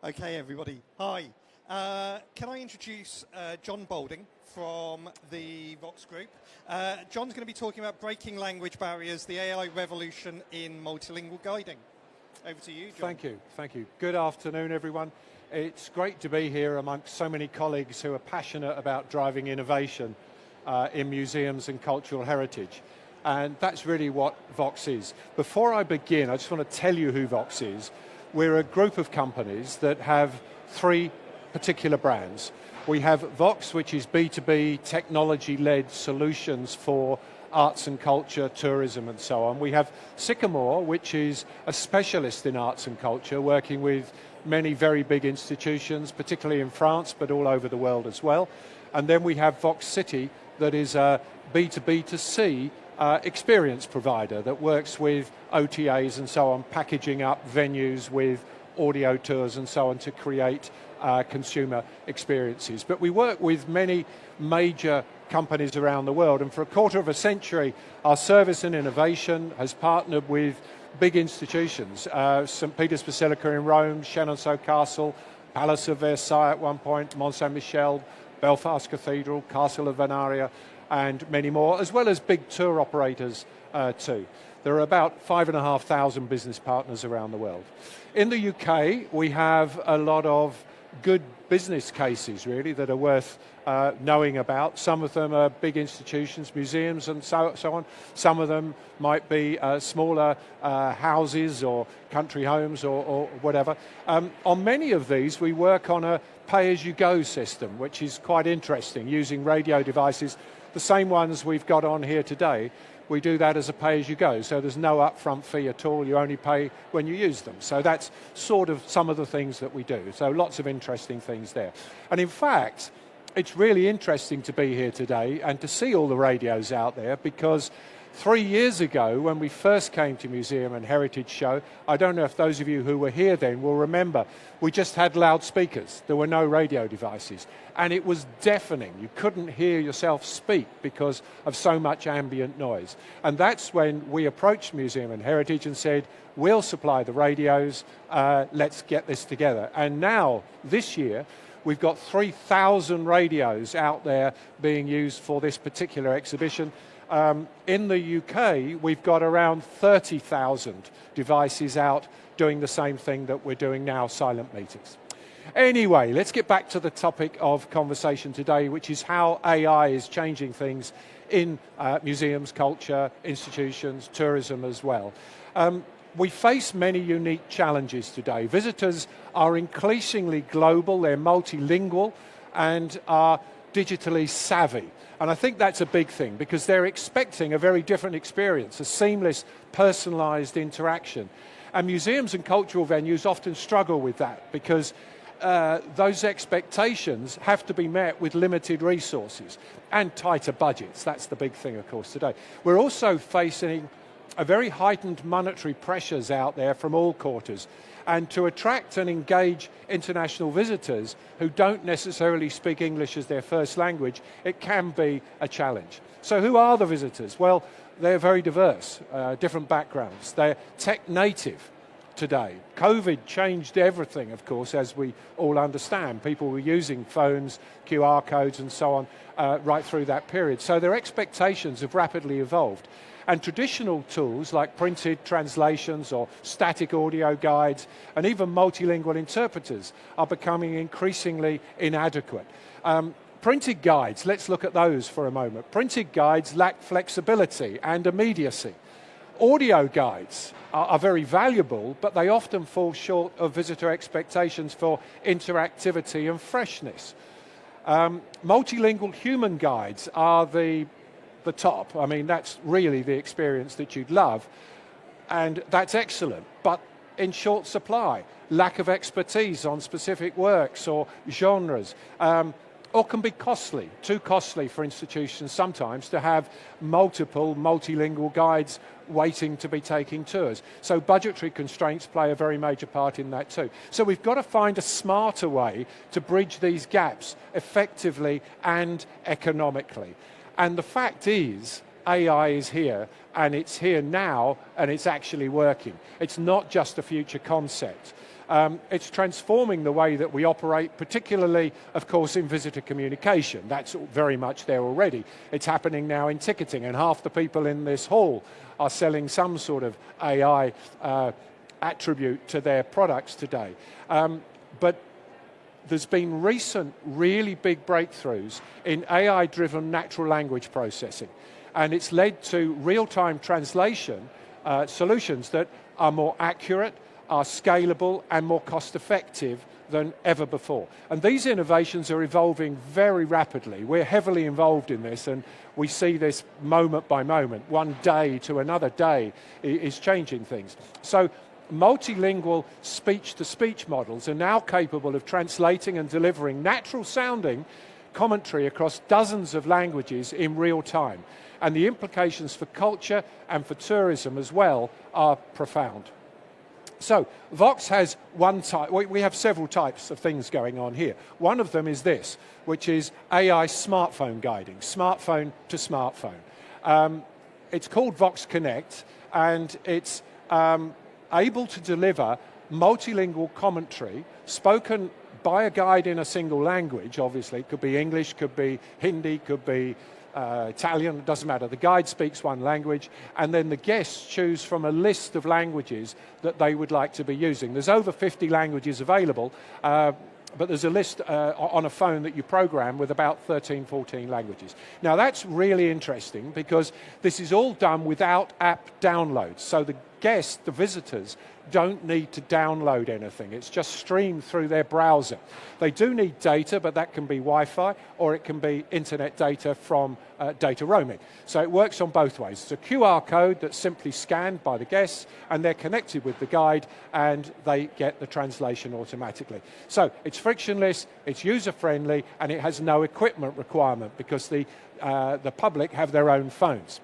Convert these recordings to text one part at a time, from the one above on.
Okay, everybody. Hi. Can I introduce John Boulding from the Vox Group? John's going to be talking about breaking language barriers, the AI revolution in multilingual guiding. Over to you, John. Thank you. Good afternoon, everyone. It's great to be here amongst so many colleagues who are passionate about driving innovation in museums and cultural heritage. And that's really what Vox is. Before I begin, I just want to tell you who Vox is. We're a group of companies that have three particular brands. We have Vox, which is B2B technology-led solutions for arts and culture, tourism and so on. We have Sycamore, which is a specialist in arts and culture, working with many very big institutions, particularly in France, but all over the world as well. And then we have Vox City, that is a B2B2C experience provider that works with OTAs and so on, packaging up venues with audio tours and so on to create consumer experiences. But we work with many major companies around the world, and for a quarter of a century our service and innovation has partnered with big institutions, St. Peter's Basilica in Rome, Chenonceau Castle, Palace of Versailles at one point, Mont Saint-Michel, Belfast Cathedral, Castle of Venaria, and many more, as well as big tour operators too. There are about 5,500 business partners around the world. In the UK, we have a lot of good business cases, really, that are worth knowing about. Some of them are big institutions, museums, and so on. Some of them might be smaller houses or country homes or whatever. On many of these, we work on a pay-as-you-go system, which is quite interesting, using radio devices, the same ones we've got on here today. We do that as a pay-as-you-go, so there's no upfront fee at all. You only pay when you use them. So that's sort of some of the things that we do. So lots of interesting things there. And in fact, it's really interesting to be here today and to see all the radios out there, because 3 years ago, when we first came to Museum and Heritage Show, I don't know if those of you who were here then will remember, we just had loudspeakers. There were no radio devices. And it was deafening. You couldn't hear yourself speak because of so much ambient noise. And that's when we approached Museum and Heritage and said, we'll supply the radios, let's get this together. And now, this year, we've got 3,000 radios out there being used for this particular exhibition. In the UK, we've got around 30,000 devices out doing the same thing that we're doing now, silent meters. Anyway, let's get back to the topic of conversation today, which is how AI is changing things in museums, culture, institutions, tourism as well. We face many unique challenges today. Visitors are increasingly global, they're multilingual, and are digitally savvy. And I think that's a big thing, because they're expecting a very different experience, a seamless, personalised interaction. And museums and cultural venues often struggle with that, because those expectations have to be met with limited resources and tighter budgets. That's the big thing, of course, today. We're also facing a very heightened monetary pressures out there from all quarters. And to attract and engage international visitors who don't necessarily speak English as their first language, it can be a challenge. So who are the visitors? Well, they're very diverse, different backgrounds. They're tech native today. COVID changed everything, of course, as we all understand. People were using phones, QR codes and so on right through that period. So their expectations have rapidly evolved. And traditional tools like printed translations or static audio guides and even multilingual interpreters are becoming increasingly inadequate. Printed guides, let's look at those for a moment. Printed guides lack flexibility and immediacy. Audio guides are very valuable, but they often fall short of visitor expectations for interactivity and freshness. Multilingual human guides are the top. I mean, that's really the experience that you'd love, and that's excellent, but in short supply. Lack of expertise on specific works or genres, or can be costly, too costly for institutions sometimes to have multiple multilingual guides waiting to be taking tours. So budgetary constraints play a very major part in that too. So we've got to find a smarter way to bridge these gaps effectively and economically. And the fact is, AI is here, and it's here now, and it's actually working. It's not just a future concept. It's transforming the way that we operate, particularly, of course, in visitor communication. That's very much there already. It's happening now in ticketing, and half the people in this hall are selling some sort of AI attribute to their products today. But there's been recent really big breakthroughs in AI-driven natural language processing, and it's led to real-time translation solutions that are more accurate, are scalable, and more cost-effective than ever before. And these innovations are evolving very rapidly. We're heavily involved in this, and we see this moment by moment. One day to another day is changing things. So multilingual speech-to-speech models are now capable of translating and delivering natural-sounding commentary across dozens of languages in real time. And the implications for culture and for tourism as well are profound. So Vox has one type. We have several types of things going on here. One of them is this, which is AI smartphone guiding, smartphone to smartphone. It's called Vox Connect, and it's able to deliver multilingual commentary spoken by a guide in a single language. Obviously, it could be English, could be Hindi, could be Italian, it doesn't matter. The guide speaks one language, and then the guests choose from a list of languages that they would like to be using. There's over 50 languages available, but there's a list on a phone that you program with about 13, 14 languages. Now that's really interesting because this is all done without app downloads. So the guests, the visitors, don't need to download anything. It's just streamed through their browser. They do need data, but that can be Wi-Fi or it can be internet data from data roaming. So it works on both ways. It's a QR code that's simply scanned by the guests, and they're connected with the guide, and they get the translation automatically. So it's frictionless, it's user-friendly, and it has no equipment requirement because the public have their own phones.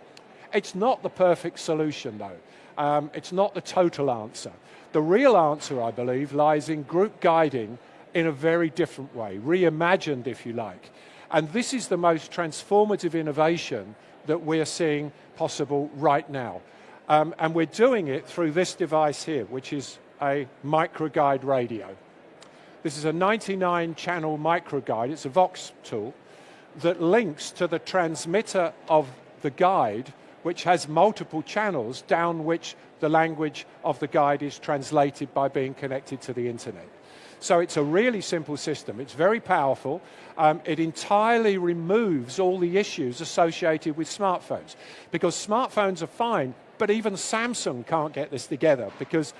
It's not the perfect solution, though. It's not the total answer. The real answer, I believe, lies in group guiding in a very different way, reimagined, if you like. And this is the most transformative innovation that we're seeing possible right now. And we're doing it through this device here, which is a microguide radio. This is a 99-channel microguide. It's a Vox tool that links to the transmitter of the guide, which has multiple channels down which the language of the guide is translated by being connected to the internet. So it's a really simple system. It's very powerful. It entirely removes all the issues associated with smartphones, because smartphones are fine, but even Samsung can't get this together because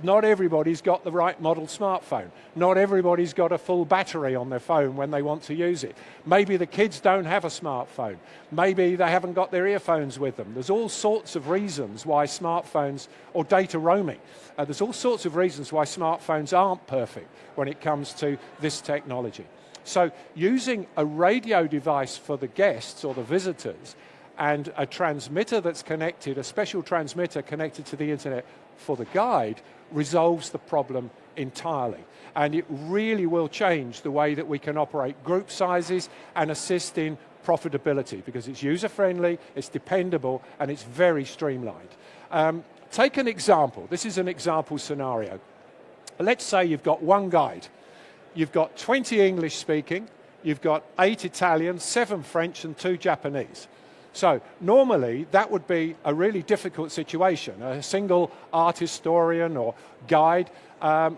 not everybody's got the right model smartphone. Not everybody's got a full battery on their phone when they want to use it. Maybe the kids don't have a smartphone. Maybe they haven't got their earphones with them. There's all sorts of reasons why smartphones, or data roaming, there's all sorts of reasons why smartphones aren't perfect when it comes to this technology. So using a radio device for the guests or the visitors and a transmitter that's connected, a special transmitter connected to the internet for the guide, resolves the problem entirely. And it really will change the way that we can operate group sizes and assist in profitability, because it's user-friendly, it's dependable, and it's very streamlined. Take an example. This is an example scenario. Let's say you've got one guide. You've got 20 English speaking, you've got 8 Italian, 7 French, and 2 Japanese. So normally that would be a really difficult situation. A single art historian or guide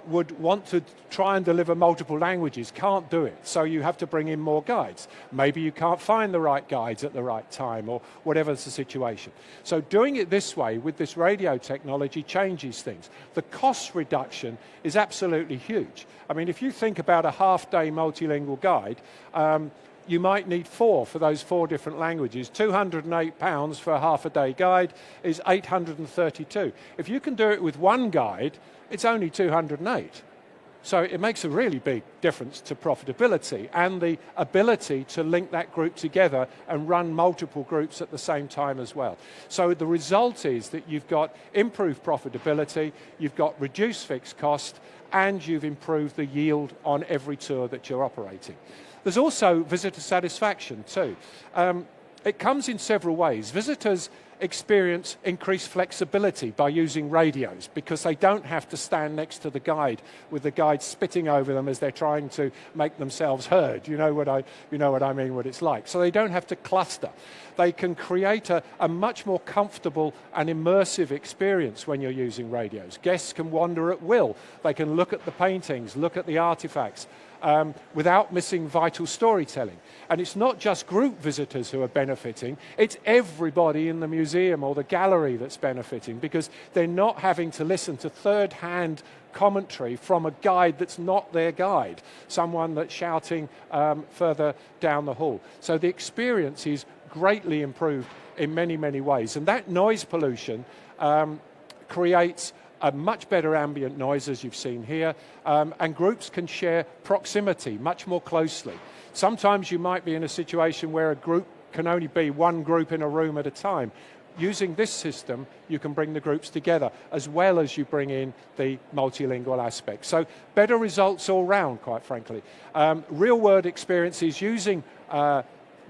would want to try and deliver multiple languages, can't do it. So you have to bring in more guides. Maybe you can't find the right guides at the right time, or whatever's the situation. So doing it this way with this radio technology changes things. The cost reduction is absolutely huge. I mean, if you think about a half-day multilingual guide, you might need 4 for those 4 different languages. £208 for a half-a-day guide is $832. If you can do it with one guide, it's only 208. So it makes a really big difference to profitability and the ability to link that group together and run multiple groups at the same time as well. So the result is that you've got improved profitability, you've got reduced fixed cost, and you've improved the yield on every tour that you're operating. There's also visitor satisfaction too. It comes in several ways. Visitors experience increased flexibility by using radios because they don't have to stand next to the guide with the guide spitting over them as they're trying to make themselves heard. You know what I mean, what it's like. So they don't have to cluster. They can create a much more comfortable and immersive experience when you're using radios. Guests can wander at will. They can look at the paintings, look at the artifacts, without missing vital storytelling. And it's not just group visitors who are benefiting, it's everybody in the museum or the gallery that's benefiting, because they're not having to listen to third-hand commentary from a guide that's not their guide, someone that's shouting further down the hall. So the experience is greatly improved in many, many ways. And that noise pollution creates a much better ambient noise, as you've seen here, and groups can share proximity much more closely. Sometimes you might be in a situation where a group can only be one group in a room at a time. Using this system, you can bring the groups together, as well as you bring in the multilingual aspect. So better results all round, quite frankly. Real-world experiences using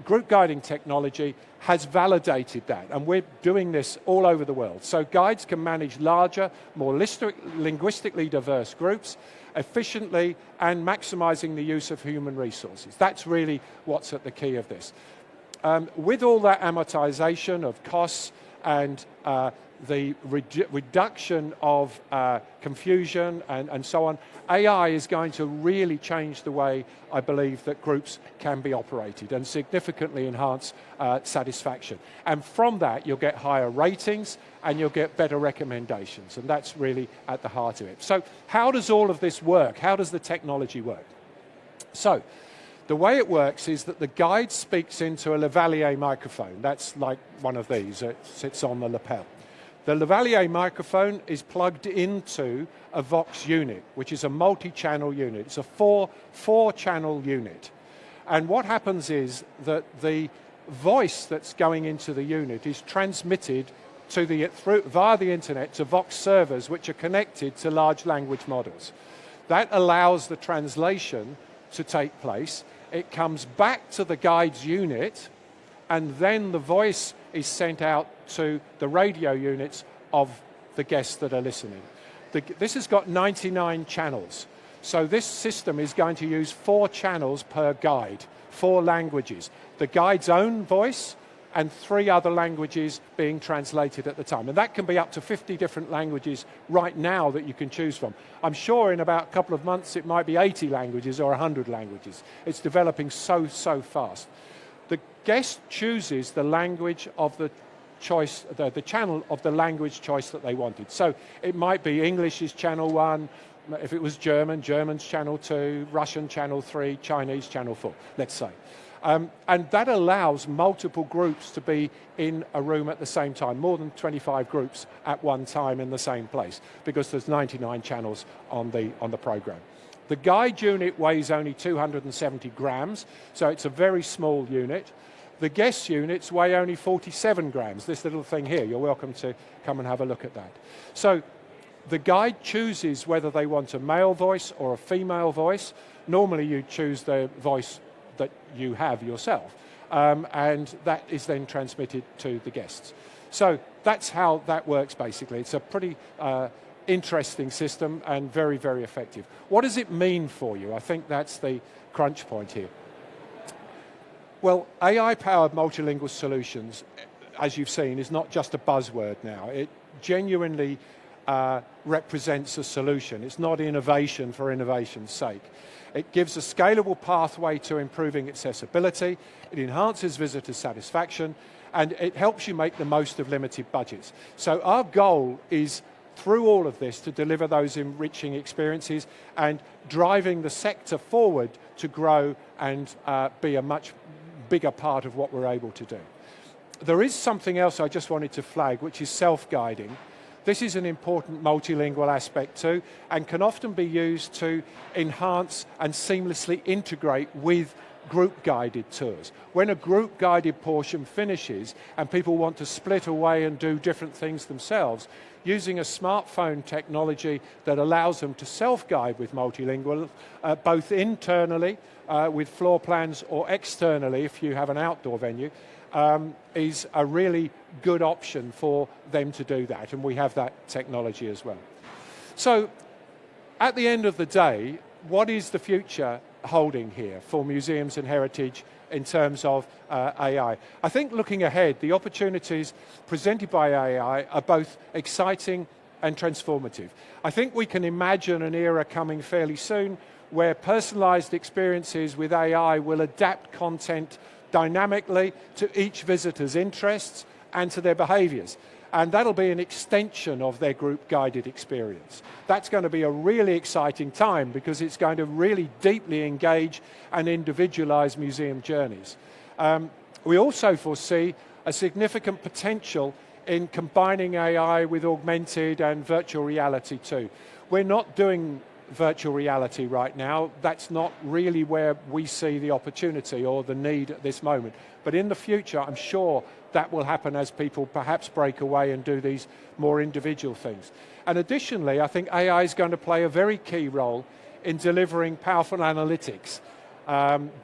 group guiding technology has validated that, and we're doing this all over the world. So guides can manage larger, more linguistically diverse groups efficiently and maximizing the use of human resources. That's really what's at the key of this. With all that amortization of costs and the reduction of confusion and so on, AI is going to really change the way, I believe, that groups can be operated and significantly enhance satisfaction. And from that, you'll get higher ratings and you'll get better recommendations. And that's really at the heart of it. So how does all of this work? How does the technology work? So the way it works is that the guide speaks into a lavalier microphone. That's like one of these. It sits on the lapel. The lavalier microphone is plugged into a Vox unit, which is a multi-channel unit. It's a four-channel unit. And what happens is that the voice that's going into the unit is transmitted via the internet to Vox servers, which are connected to large language models. That allows the translation to take place. It comes back to the guide's unit, and then the voice is sent out to the radio units of the guests that are listening. This has got 99 channels. So this system is going to use 4 channels per guide, 4 languages. The guide's own voice and 3 other languages being translated at the time. And that can be up to 50 different languages right now that you can choose from. I'm sure in about a couple of months it might be 80 languages or 100 languages. It's developing so fast. The guest chooses the language of the choice, the channel of the language choice that they wanted. So it might be English is channel 1, if it was German, German's channel 2, Russian channel 3, Chinese channel 4, let's say. And that allows multiple groups to be in a room at the same time, more than 25 groups at one time in the same place, because there's 99 channels on the program. The guide unit weighs only 270 grams, so it's a very small unit. The guest units weigh only 47 grams, this little thing here. You're welcome to come and have a look at that. So the guide chooses whether they want a male voice or a female voice. Normally you choose the voice that you have yourself, and that is then transmitted to the guests. So that's how that works basically. It's a pretty interesting system and very, very effective. What does it mean for you? I think that's the crunch point here. Well, AI-powered multilingual solutions, as you've seen, is not just a buzzword now. It genuinely represents a solution. It's not innovation for innovation's sake. It gives a scalable pathway to improving accessibility, it enhances visitor satisfaction, and it helps you make the most of limited budgets. So our goal is, through all of this, to deliver those enriching experiences and driving the sector forward to grow and be a much bigger part of what we're able to do. There is something else I just wanted to flag, which is self-guiding. This is an important multilingual aspect too, and can often be used to enhance and seamlessly integrate with group-guided tours. When a group-guided portion finishes and people want to split away and do different things themselves, using a smartphone technology that allows them to self-guide with multilingual, both internally with floor plans or externally if you have an outdoor venue, is a really good option for them to do that, and we have that technology as well. So at the end of the day, what is the future holding here for museums and heritage in terms of AI? I think looking ahead, the opportunities presented by AI are both exciting and transformative. I think we can imagine an era coming fairly soon where personalized experiences with AI will adapt content dynamically to each visitor's interests and to their behaviors. And that'll be an extension of their group-guided experience. That's going to be a really exciting time because it's going to really deeply engage and individualize museum journeys. We also foresee a significant potential in combining AI with augmented and virtual reality too. We're not doing virtual reality right now. That's not really where we see the opportunity or the need at this moment. But in the future, I'm sure that will happen as people perhaps break away and do these more individual things. And additionally, I think AI is going to play a very key role in delivering powerful analytics,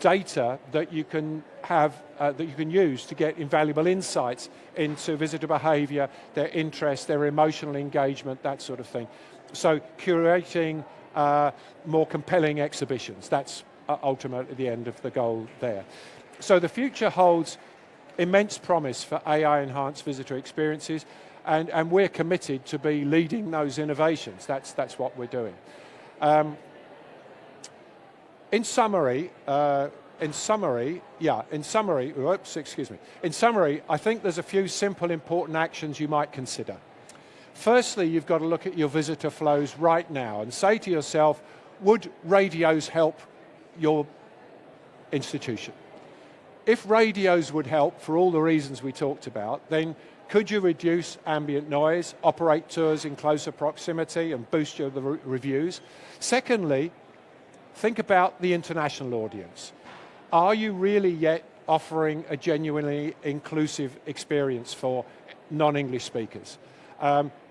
data that you can have, that you can use to get invaluable insights into visitor behavior, their interest, their emotional engagement, that sort of thing. So curating more compelling exhibitions, that's ultimately the end of the goal there. So the future holds immense promise for AI-enhanced visitor experiences, and we're committed to be leading those innovations. That's what we're doing. In summary, I think there's a few simple, important actions you might consider. Firstly, you've got to look at your visitor flows right now and say to yourself, would radios help your institution? If radios would help for all the reasons we talked about, then could you reduce ambient noise, operate tours in closer proximity and boost your reviews? Secondly, think about the international audience. Are you really yet offering a genuinely inclusive experience for non-English speakers?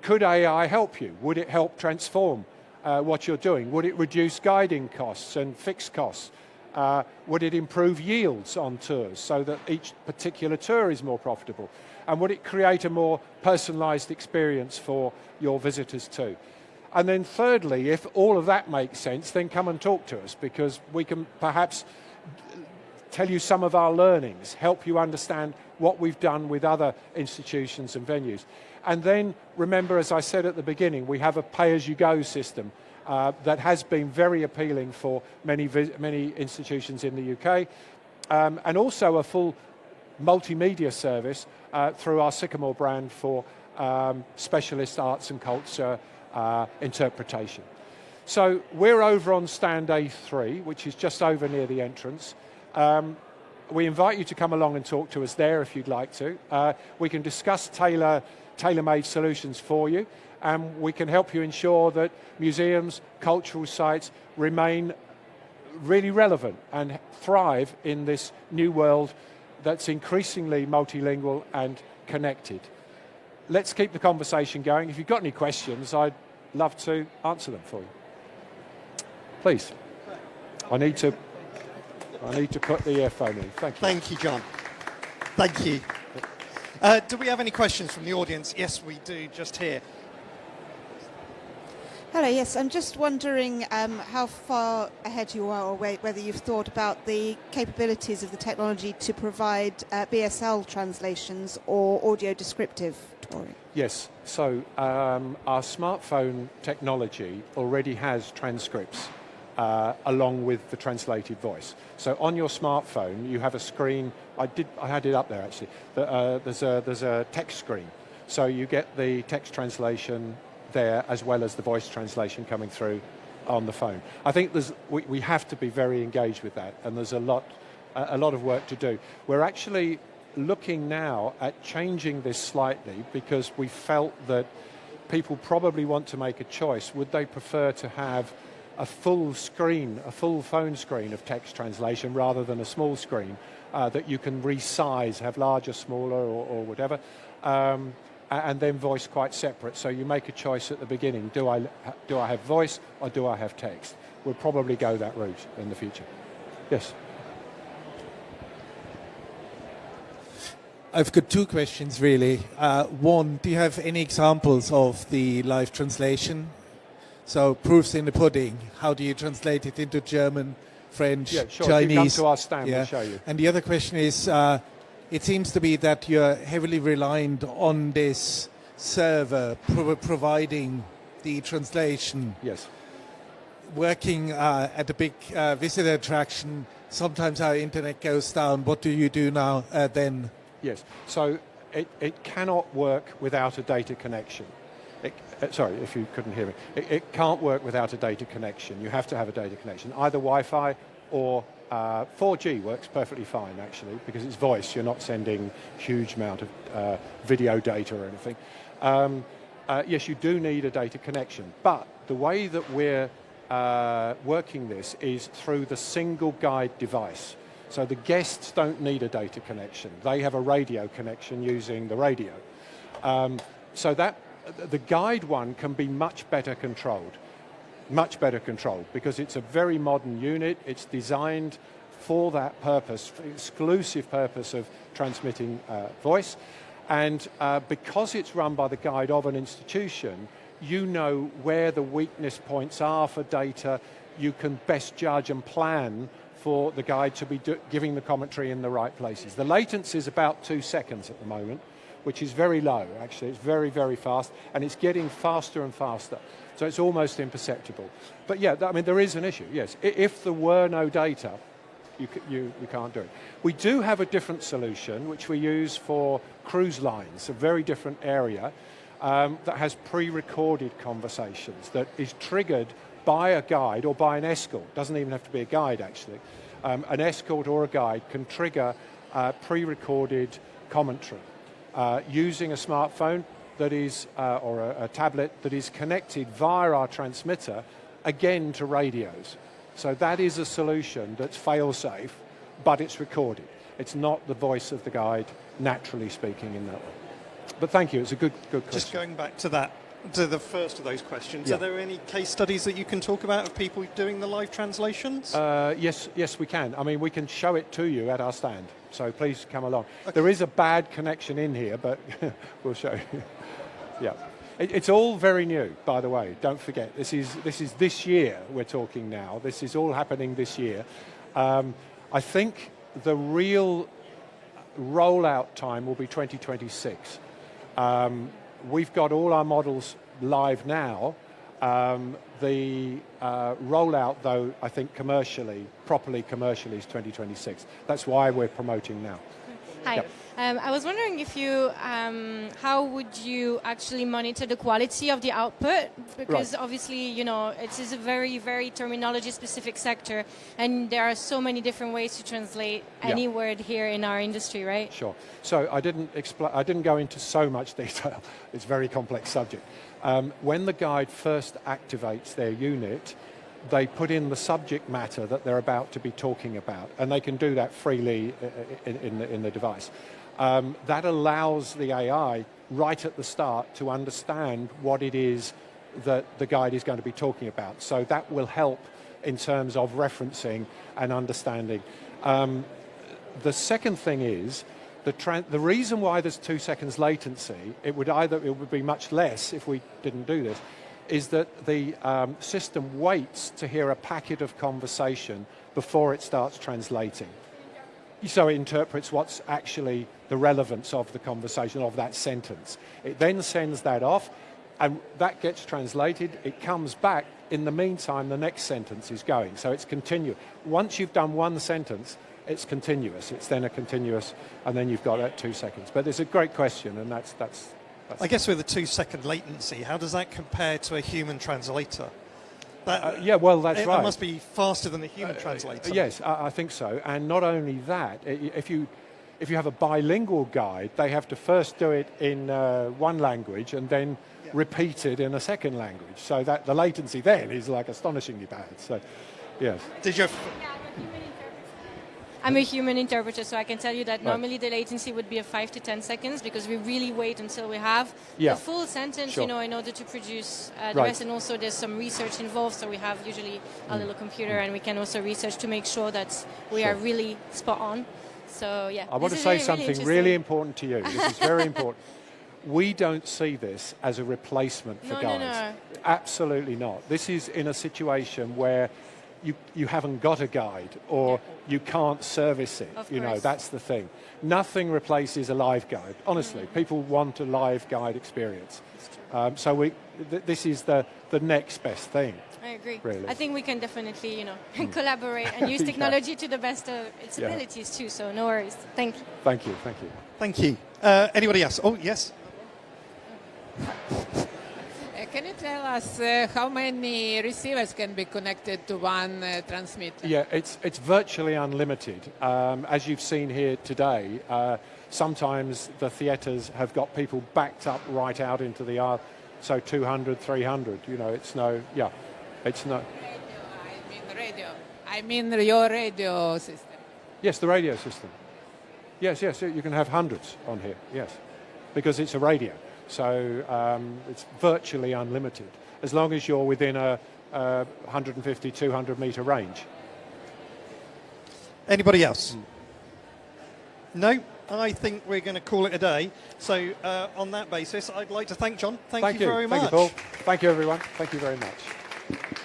Could AI help you? Would it help transform what you're doing? Would it reduce guiding costs and fixed costs? Would it improve yields on tours so that each particular tour is more profitable? And would it create a more personalised experience for your visitors too? And then thirdly, if all of that makes sense, then come and talk to us, because we can perhaps tell you some of our learnings, help you understand what we've done with other institutions and venues. And then remember, as I said at the beginning, we have a pay-as-you-go system that has been very appealing for many institutions in the UK, and also a full multimedia service through our Sycamore brand for specialist arts and culture interpretation. So we're over on stand A3, which is just over near the entrance. We invite you to come along and talk to us there if you'd like to. We can discuss tailor-made solutions for you, and we can help you ensure that museums, cultural sites remain really relevant and thrive in this new world that's increasingly multilingual and connected. Let's keep the conversation going. If you've got any questions, I'd love to answer them for you. Please. I need to put the earphone in. Thank you. Thank you, John. Thank you. Do we have any questions from the audience? Yes, we do, just here. Hello, yes, I'm just wondering how far ahead you are, or whether you've thought about the capabilities of the technology to provide BSL translations or audio descriptive touring. Yes, so our smartphone technology already has transcripts along with the translated voice. So on your smartphone, you have a screen. I had it up there actually. There's a text screen, so you get the text translation there as well as the voice translation coming through on the phone. I think we have to be very engaged with that, and there's a lot of work to do. We're actually looking now at changing this slightly because we felt that people probably want to make a choice. Would they prefer to have a full phone screen of text translation rather than a small screen that you can resize, have larger, smaller, or whatever, and then voice quite separate. So you make a choice at the beginning. Do I have voice or do I have text? We'll probably go that route in the future. Yes. I've got two questions really. One, do you have any examples of the live translation? So proofs in the pudding. How do you translate it into German, French, Yeah, sure. Chinese? If you come to our stand, we'll show you. And the other question is, it seems to be that you're heavily reliant on this server providing the translation. Yes. Working at a big visitor attraction, sometimes our internet goes down. What do you do now then? Yes. So it cannot work without a data connection. Sorry, if you couldn't hear me. It can't work without a data connection. You have to have a data connection, either Wi-Fi or 4G works perfectly fine, actually, because it's voice. You're not sending huge amount of video data or anything. Yes, you do need a data connection, but the way that we're working this is through the single guide device. So the guests don't need a data connection. They have a radio connection using the radio. So that the guide one can be much better controlled, because it's a very modern unit. It's designed for that purpose, for the exclusive purpose of transmitting voice. And because it's run by the guide of an institution, you know where the weakness points are for data. You can best judge and plan for the guide to be giving the commentary in the right places. The latency is about 2 seconds at the moment, which is very low, actually. It's very, very fast, and it's getting faster and faster. So it's almost imperceptible. But yeah, I mean, there is an issue, yes. If there were no data, you can't do it. We do have a different solution, which we use for cruise lines, a very different area, that has pre-recorded conversations, that is triggered by a guide or by an escort. Doesn't even have to be a guide, actually. An escort or a guide can trigger pre-recorded commentary using a smartphone that is, or a tablet that is connected via our transmitter, again to radios. So that is a solution that's fail-safe, but it's recorded. It's not the voice of the guide, naturally speaking, in that way. But thank you, it's a good question. Just going back to that, to the first of those questions, Yeah. are there any case studies that you can talk about of people doing the live translations? Yes, we can. I mean, we can show it to you at our stand, so please come along. Okay. There is a bad connection in here, but we'll show you. Yeah. It's all very new, by the way. Don't forget, this is this year we're talking now. This is all happening this year. I think the real rollout time will be 2026. We've got all our models live now. The rollout, though, I think properly commercially, is 2026. That's why we're promoting now. Hi. Yep. I was wondering if you, how would you actually monitor the quality of the output? Because obviously, you know, it is a very, very terminology-specific sector, and there are so many different ways to translate any word here in our industry, right? Sure. So I didn't go into so much detail. It's a very complex subject. When the guide first activates their unit, they put in the subject matter that they're about to be talking about, and they can do that freely in the device. That allows the AI right at the start to understand what it is that the guide is going to be talking about. So that will help in terms of referencing and understanding. The second thing is the reason why there's 2 seconds latency. It would be much less if we didn't do this. Is that the system waits to hear a packet of conversation before it starts translating. So it interprets what's actually the relevance of the conversation, of that sentence. It then sends that off, and that gets translated. It comes back. In the meantime, the next sentence is going. So it's continuous. Once you've done one sentence, it's continuous. It's then a continuous, and then you've got that 2 seconds. But it's a great question, and that's I guess with a 2 second latency, how does that compare to a human translator? Yeah, well, that's right. It must be faster than a human translator. Yes, I think so. And not only that, if you have a bilingual guide, they have to first do it in one language and then repeat it in a second language. So that the latency then is like astonishingly bad. So, yes. Did you? I'm a human interpreter, so I can tell you that normally the latency would be of 5 to 10 seconds, because we really wait until we have the full sentence, you know, in order to produce the rest. And also there's some research involved, so we have usually a little computer, and we can also research to make sure that we are really spot on. So yeah, I want to this is say really something really important to you. This is very important. We don't see this as a replacement for No, guides. no. Absolutely not. This is in a situation where you haven't got a guide or you can't service it. Of You know, course. that's the thing. Nothing replaces a live guide. Honestly, people want a live guide experience. So this is the next best thing. I agree. Really. I think we can definitely, collaborate and use Yeah. technology to the best of its Yeah. abilities too. So no worries. Thank you. Thank you, thank you. Thank you. Anybody else? Oh, yes. Can you tell us how many receivers can be connected to one transmitter? Yeah, it's virtually unlimited. As you've seen here today, sometimes the theatres have got people backed up right out into the aisle, so 200, 300, it's no. Radio. I mean your radio system. Yes, the radio system. Yes, you can have hundreds on here, yes, because it's a radio. So it's virtually unlimited, as long as you're within a 150, 200 metre range. Anybody else? No? I think we're going to call it a day. So on that basis, I'd like to thank John. Thank you very much. Thank you, Paul. Thank you, everyone. Thank you very much.